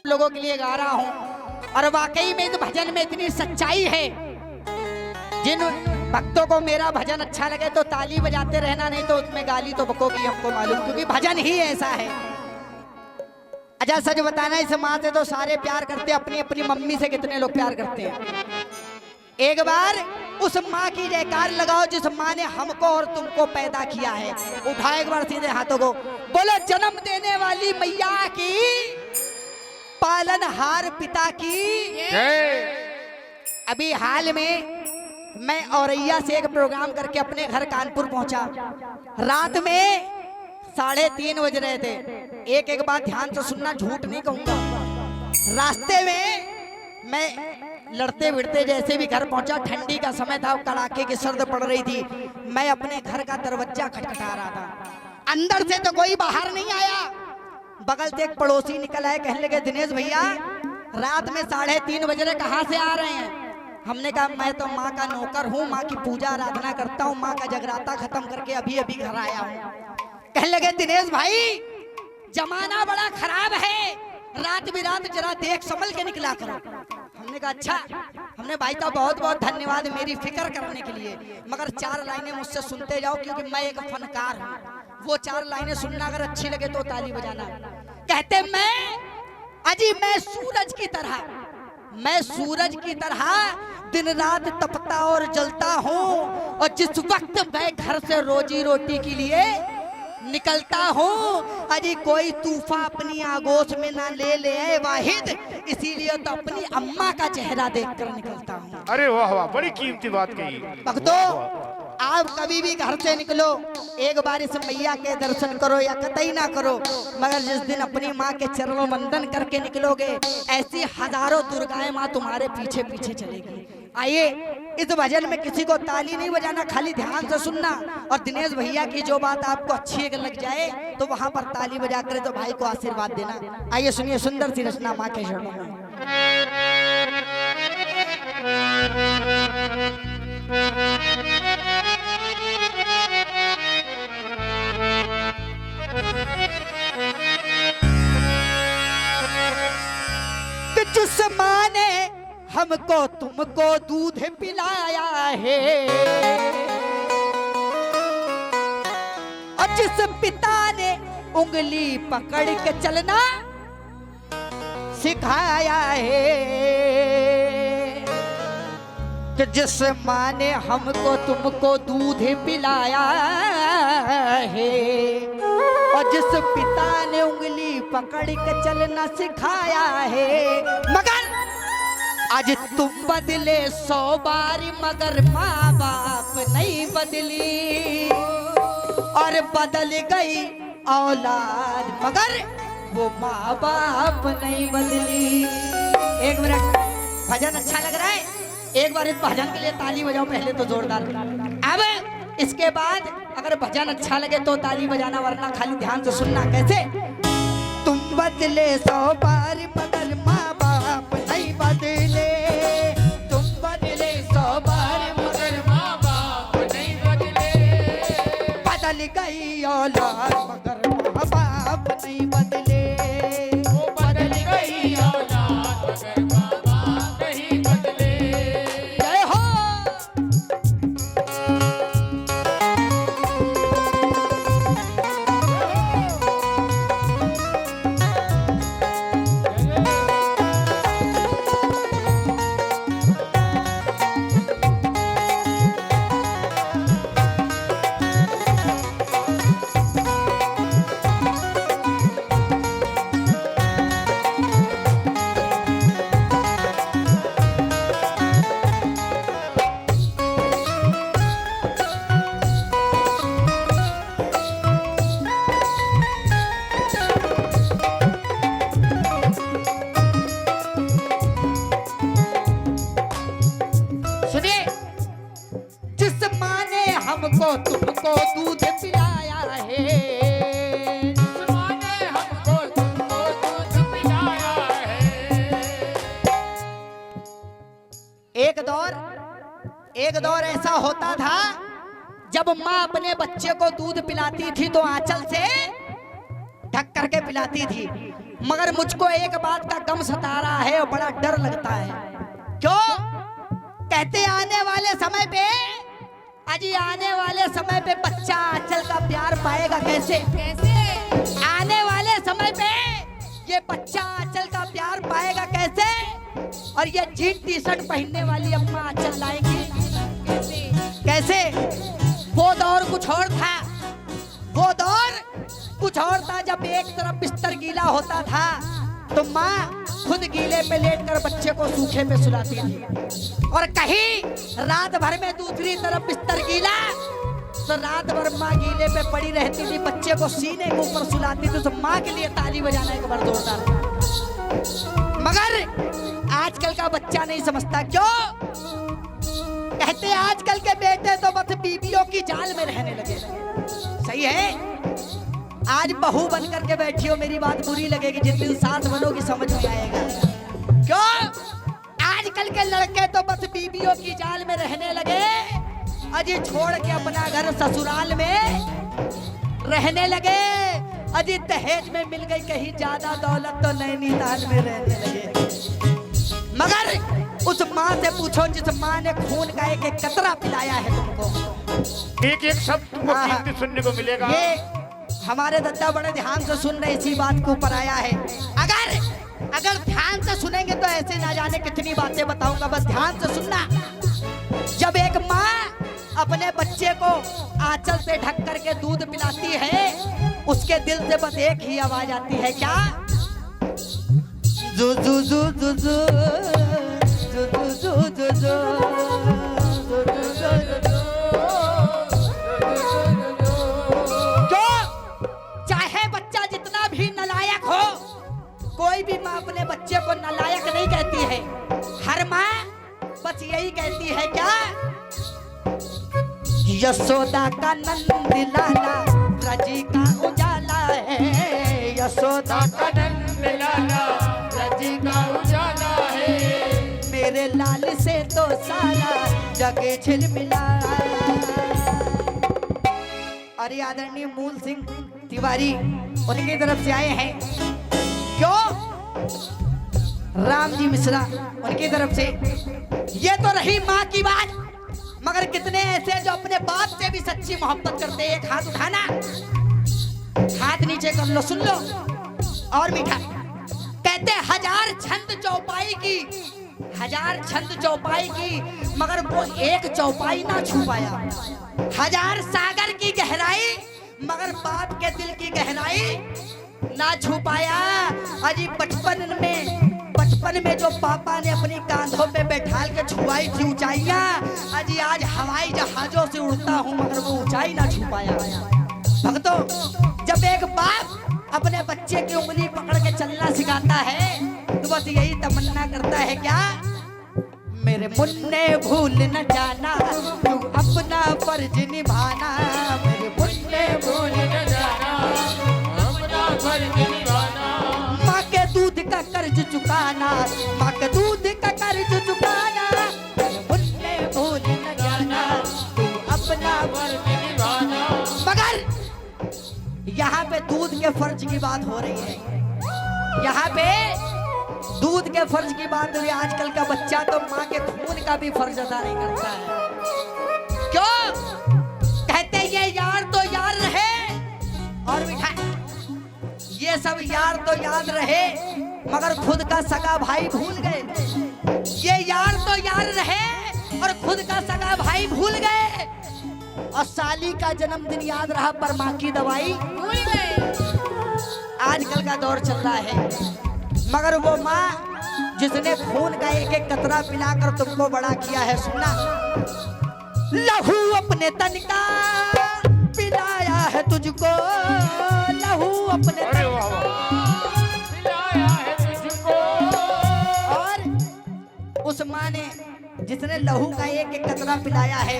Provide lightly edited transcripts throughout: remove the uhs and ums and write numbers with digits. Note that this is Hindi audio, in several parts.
लोगों के लिए गा रहा हूँ। और वाकई में इस भजन में इतनी सच्चाई है। जिन भक्तों को मेरा भजन अच्छा लगे तो ताली बजाते रहना, नहीं तो उसमें गाली तो बकोगी, हमको मालूम, क्योंकि भजन ही ऐसा है। अच्छा सच बताना, इस माँ से तो सारे प्यार करते, अपनी अपनी मम्मी से कितने लोग प्यार करते हैं। एक बार उस माँ की जयकार लगाओ जिस माँ ने हमको और तुमको पैदा किया है। उठाओ एक बार सीधे हाथों को, बोलो जन्म देने वाली मैया की, पालनहार पिता की। अभी हाल में मैं औरैया से एक प्रोग्राम करके अपने घर कानपुर पहुंचा। रात में 3:30 बज रहे थे। एक बात ध्यान से सुनना, झूठ नहीं कहूंगा। रास्ते में मैं लड़ते भिड़ते जैसे भी घर पहुंचा, ठंडी का समय था, कड़ाके की सर्द पड़ रही थी। मैं अपने घर का दरवाजा खटखटा रहा था। अंदर से तो कोई बाहर नहीं आया। बगल से एक पड़ोसी निकल आए, कहने लगे दिनेश भैया रात में 3:30 बज रहे, कहाँ से आ रहे हैं? हमने कहा मैं तो माँ का नौकर हूँ, माँ की पूजा आराधना करता हूँ, माँ का जगराता खत्म करके अभी अभी घर आया हूँ। कहने लगे दिनेश भाई जमाना बड़ा खराब है, रात बिरात जरा देख संभल के निकला करो। हमने कहा अच्छा। हमने भाई तो बहुत बहुत धन्यवाद मेरी फिक्र करने के लिए, मगर 4 लाइनें मुझसे सुनते जाओ, क्योंकि मैं एक फनकार हूँ। वो 4 लाइनें सुनना अगर अच्छी लगे तो ताली बजाना। कहते मैं सूरज की तरह, मैं सूरज की तरह दिन रात तपता और जलता हूँ, और जिस वक्त मैं घर से रोजी रोटी के लिए निकलता हूँ, अजी कोई तूफा अपनी आगोश में ना ले वाहिद, इसीलिए तो अपनी अम्मा का चेहरा देखकर निकलता हूँ। अरे वाह वाह, बड़ी कीमती बात कही। भक्तों आप कभी भी घर से निकलो, एक बार इस मैया के दर्शन करो या कतई ना करो, मगर जिस दिन अपनी माँ के चरणों वंदन करके निकलोगे, ऐसी हजारों दुर्गाएं माँ तुम्हारे पीछे पीछे चलेगी। आइए इस भजन में किसी को ताली नहीं बजाना, खाली ध्यान से सुनना, और दिनेश भैया की जो बात आपको अच्छी लग जाए तो वहां पर ताली बजा कर तो भाई को आशीर्वाद देना। आइए सुनिए सुंदर सी रचना माँ के चरणों में। जिस माँ ने हमको तुमको दूध पिलाया है, और जिस पिता ने उंगली पकड़ के चलना सिखाया है, कि जिस माँ ने हमको तुमको दूध पिलाया है, और जिस पिता ने उंगली पकड़ के चलना सिखाया है, मगर आज तुम बदले 100 बार मगर माँ बाप नहीं बदली, और बदल गई औलाद मगर वो माँ बाप नहीं बदली। एक मिनट, भजन अच्छा लग रहा है? एक बार इस भजन के लिए ताली बजाओ पहले तो जोरदार। अब इसके बाद अगर भजन अच्छा लगे तो ताली बजाना, वरना खाली ध्यान से सुनना। कैसे? तुम बदले 100 बार मगर माँ बाप नहीं बदले, तुम बदले 100 बार मगर माँ बाप नहीं बदले, बदल गई औलाद मगर माँ बाप नहीं बदले, वो बदल गई औलाद मगर माँ बाप नहीं बदले। जय हो। हमको तुमको दूध पिलाया है, माँ ने हमको तुमको दूध पिलाया है। एक दौर ऐसा होता था जब माँ अपने बच्चे को दूध पिलाती थी तो आंचल से ढक करके पिलाती थी। मगर मुझको एक बात का गम सता रहा है और बड़ा डर लगता है। क्यों? कहते आने वाले समय पे, अजी आने वाले समय पे बच्चा आंचल का प्यार पाएगा कैसे? कैसे? आने वाले समय पे ये बच्चा आंचल का प्यार पाएगा कैसे? और ये जीन टी शर्ट पहनने वाली अम्मा आंचल लाएंगी कैसे? वो दौर कुछ और था, वो दौर कुछ और था जब एक तरफ बिस्तर गीला होता था तो माँ खुद गीले पे लेटकर बच्चे को सूखे पे सुलाती थी, और कहीं रात भर में दूसरी तरफ बिस्तर गीला तो रात भर माँ गीले पे पड़ी रहती थी, बच्चे को सीने के ऊपर सुलाती थी। तो माँ के लिए ताली बजाना एक बार जोरदार। मगर आजकल का बच्चा नहीं समझता। क्यों? कहते आजकल के बेटे तो बस बीबियों की जाल में रहने लगे। सही है, आज बहू बन करके बैठी हो, मेरी बात बुरी लगेगी, जिस दिन सास बनोगी समझ में आएगा। क्यों? आजकल के लड़के तो बस बीबियों की जाल में रहने लगे, अजी छोड़ के अपना घर ससुराल में रहने लगे। अजी दहेज में मिल गई कहीं ज्यादा दौलत तो नैनीताल में रहने लगे। मगर उस माँ से पूछो जिस माँ ने खून का एक एक कतरा पिलाया है तुमको, एक एक शब्द तुमको कीमती सुनने को मिलेगा। ये हमारे दादा बड़े ध्यान से सुन रहे, इसी बात के ऊपर आया है। अगर ध्यान से सुनेंगे तो ऐसे ना जाने कितनी बातें बताऊंगा, बस ध्यान से सुनना। जब एक माँ अपने बच्चे को आंचल से ढक करके दूध पिलाती है, उसके दिल से बस एक ही आवाज आती है, क्या? जू जू जू जू जू जू जू जू जू कोई भी माँ अपने बच्चे को नालायक नहीं कहती है। हर माँ बस यही कहती है, क्या? यशोदा का नंद लाला रजी का उजाला है, यशोदा का नंद लाला रजी का उजाला है, मेरे लाल से तो सारा जग झिलमिला। और आदरणीय मूल सिंह तिवारी उनकी तरफ से आए हैं। क्यों? राम जी मिश्रा उनकी तरफ से। ये तो रही माँ की बात, मगर कितने ऐसे जो अपने बाप से भी सच्ची मोहब्बत करते हैं। एक हाथ उठाना, हाथ नीचे कर लो, सुन लो और मीठा। कहते हजार छंद चौपाई की, हजार छंद चौपाई की, मगर वो एक चौपाई ना छू पाया। हजार सागर की गहराई, मगर बाप के दिल की गहराई ना छू पाया। अजी बचपन में जो पापा ने अपनी कांधों पे बैठाल के छुआई थी ऊंचाइयां, अजी आज हवाई जहाजों से उड़ता हूं मगर वो ऊंचाई ना छू पाया। भक्तों, जब एक बाप अपने बच्चे की उंगली पकड़ के चलना सिखाता है तो बस यही तमन्ना करता है, क्या? मेरे मुन्ने भूल न जाना तू अपना फर्ज निभाना, मेरे मुन्ने भूल न जाना अपना फर्ज निभाना, माँ के दूध का कर्ज चुकाना, माँ के दूध का कर्ज चुकाना, मेरे मुन्ने भूल न जाना तू अपना फर्ज निभाना। मगर यहाँ पे दूध के फर्ज की बात हो रही है, यहाँ पे दूध के फर्ज की बात हो रही है। आजकल का बच्चा तो माँ के खून का भी फर्ज अदा नहीं करता है। क्यों? कहते ये यार तो यार रहे, और मिठा ये सब यार तो याद रहे मगर खुद का सगा भाई भूल गए। ये यार तो यार रहे और खुद का सगा भाई भूल गए, और साली का जन्मदिन याद रहा पर माँ की दवाई भूल गए। आजकल का दौर चल रहा है, मगर वो माँ जिसने खून का एक एक कतरा पिलाकर तुमको बड़ा किया है, सुनना। लहू अपने तन का पिलाया है तुझको, लहू अपने अरे वाह वाह। पिलाया है तुझको, और उस माँ ने जिसने लहू का एक एक कतरा पिलाया है,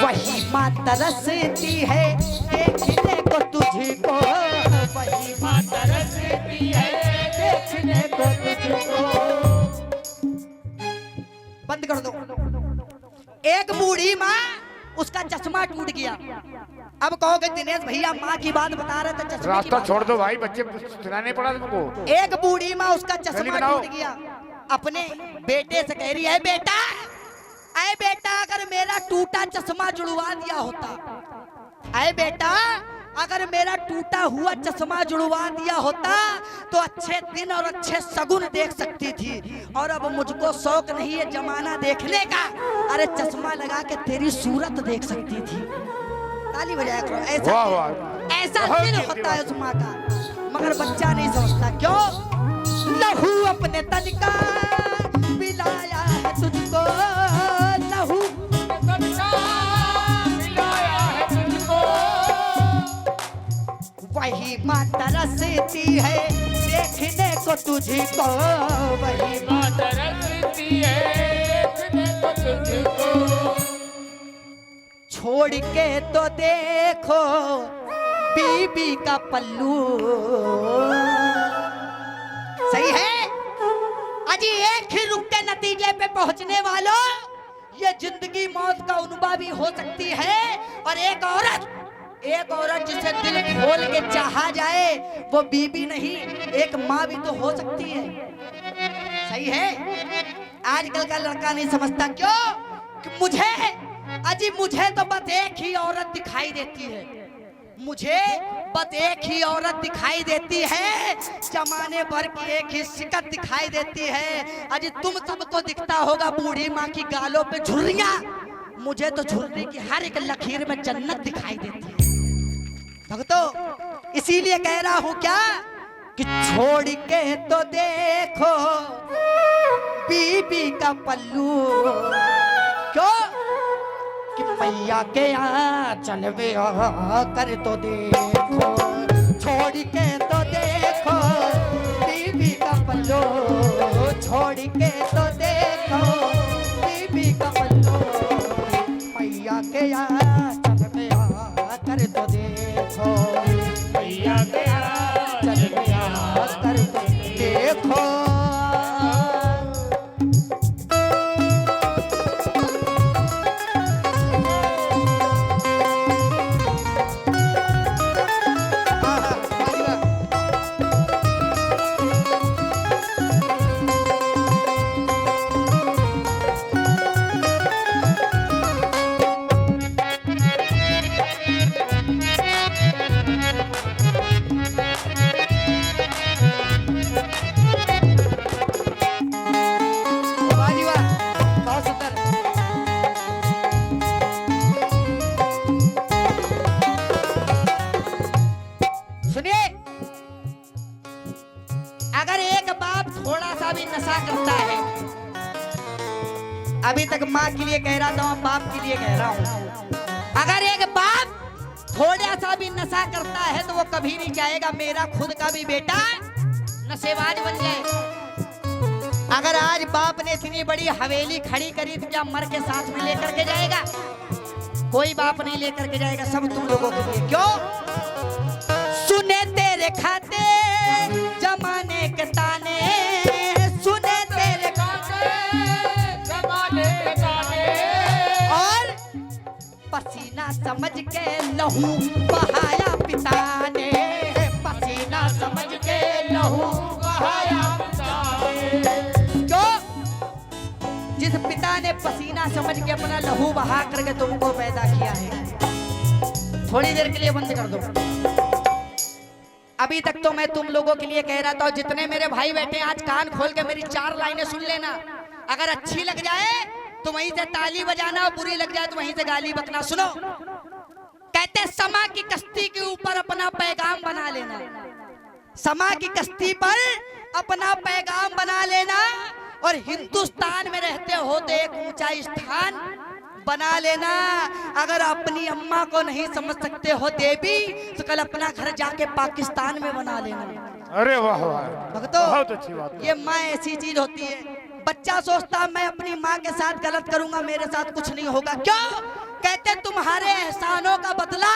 वही माँ तरसती है देखने को तुझको, वही माँ तरसती है देखने को तुझको। बंद कर दो। एक बूढ़ी माँ, उसका चश्मा टूट गया, अब कहोगे दिनेश भैया माँ की बात बता रहे थे, चश्मे की रास्ता बात। छोड़ दो भाई, बच्चे सुनाने पड़ा तुमको। एक बूढ़ी माँ उसका जल्दी चश्मा बनाओ। टूट गया, अपने बेटे से कह रही है, बेटा अरे बेटा अगर मेरा टूटा चश्मा जुड़वा दिया होता, अरे बेटा अगर मेरा टूटा हुआ चश्मा जुड़वा दिया होता तो अच्छे दिन और अच्छे सगुन देख सकती थी, और अब मुझको शौक नहीं है जमाना देखने का, अरे चश्मा लगा के तेरी सूरत देख सकती थी। ताली बजाया करो। ऐसा वाह वाह, ऐसा बहुत दिल कीमती होता है बात। उस माँ का, मगर बच्चा नहीं समझता। क्यों? लहू अपने तन का पिलाया है तुझको, लहू तनका मिलाया है तुझको, वही माँ तरसती है देखने को तुझको, वही माँ तरसती है देखने को तुझको, छोड़ के तो देखो बीबी का पल्लू। सही है अजी, एक ही रुक के नतीजे पे पहुंचने वालों, ये जिंदगी मौत का अनुभव भी हो सकती है, और एक औरत जिसे दिल खोल के चाहा जाए वो बीबी नहीं, एक माँ भी तो हो सकती है। सही है, आजकल का लड़का नहीं समझता। क्यों? कि मुझे तो बस एक ही औरत दिखाई देती है, मुझे बस एक ही औरत दिखाई देती है, जमाने भर की एक ही शिकत दिखाई देती है। अजी तुम सबको दिखता होगा बूढ़ी माँ की गालों पे झुर्रियां, मुझे तो झुर्री की हर एक लकीर में जन्नत दिखाई देती है। भक्तों इसीलिए कह रहा हूँ क्या कि छोड़ के तो देखो बीबी का पल्लू, क्यों कि मैया के यहाँ चलवे कर तो देखो, छोड़ के तो देखो बीबी का पल्लू, छोड़ के तो देखो बीबी का पल्लू, मैया के यहाँ चलवे कर तो देखो, भैया के चलवे कर तो देखो। अभी तक माँ के लिए कह रहा था, अब बाप के लिए कह रहा हूँ। अगर एक बाप थोड़ा सा भी नशा करता है तो वो कभी नहीं चाहेगा मेरा खुद का भी बेटा नशेबाज बन जाए। अगर आज बाप ने इतनी बड़ी हवेली खड़ी करी तो क्या मर के साथ में लेकर के जाएगा? कोई बाप नहीं लेकर के जाएगा, सब तुम लोगों के लिए। क्यों? सुने तेरे खाते जमाने के ताने, सुने तेरे जमाने के ताने, और पसीना समझ के लहू बहाया पिता ने, पसीना समझ के लहू बहाया पिता ने। क्यों? जिस पिता ने पसीना समझ के अपना लहू बहा करके तुमको पैदा किया है। थोड़ी देर के लिए बंद कर दो। अभी तक तो मैं तुम लोगों के लिए कह रहा था, जितने मेरे भाई बैठे आज कान खोल के मेरी 4 लाइनें सुन लेना। अगर अच्छी लग जाए तो वहीं से ताली बजाना, और बुरी लग जाए तो वहीं से गाली बकना। सुनो, कहते समा की कश्ती के ऊपर अपना पैगाम बना लेना, समा की कश्ती पर अपना पैगाम बना लेना, और हिंदुस्तान में रहते हो तो एक ऊंचा स्थान बना लेना। अगर अपनी अम्मा को नहीं समझ सकते हो देवी, तो कल अपना घर जाके पाकिस्तान में बना लेना। अरे वाह वाह, भक्तों, बहुत अच्छी बात। ये माँ ऐसी चीज होती है। बच्चा सोचता मैं अपनी माँ के साथ गलत करूंगा, मेरे साथ कुछ नहीं होगा। क्यों? कहते तुम्हारे एहसानों का बदला,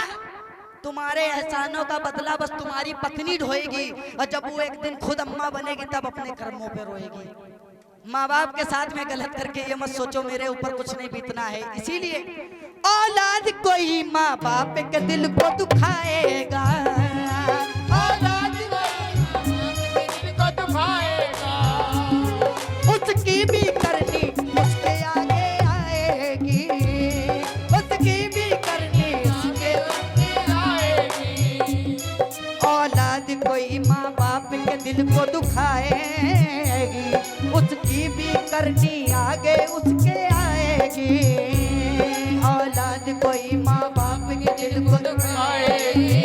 तुम्हारे एहसानों का बदला बस तुम्हारी पत्नी ढोएगी, और जब वो एक दिन खुद अम्मा बनेगी तब अपने कर्मों पे रोएगी। माँ बाप के साथ में गलत करके ये मत सोचो मेरे ऊपर कुछ नहीं बीतना है। इसीलिए औलाद कोई माँ बाप के दिल को दुखाएगा, औलाद को दुखाएगा, उसकी भी करनी उसके आगे आएगी, उसकी भी करनी उसके आएगी। औलाद कोई माँ बाप के दिल को दुखाएगी, उसकी भी करनी आगे उसके आएगी। औलाद कोई माँ बाप के दिल को दुखाएगी,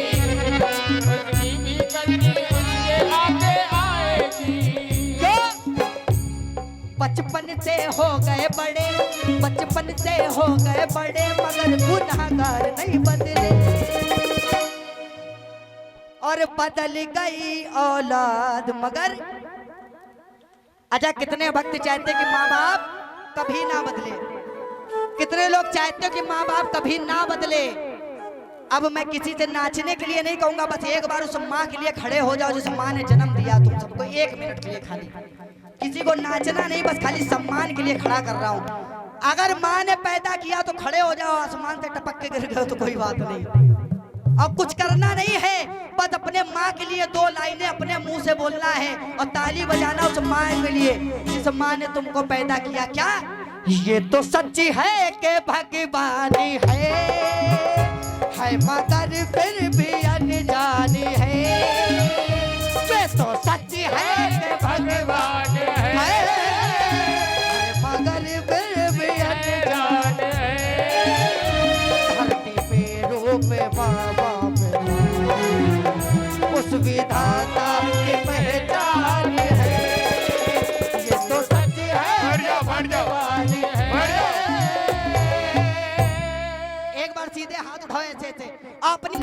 उसकी भी करनी उसके आगे आएगी। बचपन से हो गए बड़े, बचपन से हो गए बड़े, मगर गुनाहगार नहीं बदले, और बदल गई औलाद मगर। अच्छा, कितने भक्त चाहते कि माँ बाप कभी ना बदले, कितने लोग चाहते हो कि माँ बाप कभी ना बदले। अब मैं किसी से नाचने के लिए नहीं कहूंगा, बस एक बार उस माँ के लिए खड़े हो जाओ जिस माँ ने जन्म दिया तुम सबको, 1 मिनट के लिए खाली। किसी को नाचना नहीं, बस खाली सम्मान के लिए खड़ा कर रहा हूँ। अगर माँ ने पैदा किया तो खड़े हो जाओ, आसमान से टपक के गिर गए तो कोई बात नहीं, और कुछ करना नहीं है, बस अपने माँ के लिए 2 लाइनें अपने मुंह से बोलना है और ताली बजाना उस माँ के लिए जिस माँ ने तुमको पैदा किया। क्या ये तो सच्ची है कि भगवानी है मगर फिर भी अनजानी है, ये तो सच्ची है कि भगवान है मगर फिर भी अनजान है। धरती पे रूप माँ बाप उस विधाता की पहचान है, ये तो सच है भगवान है। एक बार सीधे हाथ उठाओ ऐसे ऐसे अपनी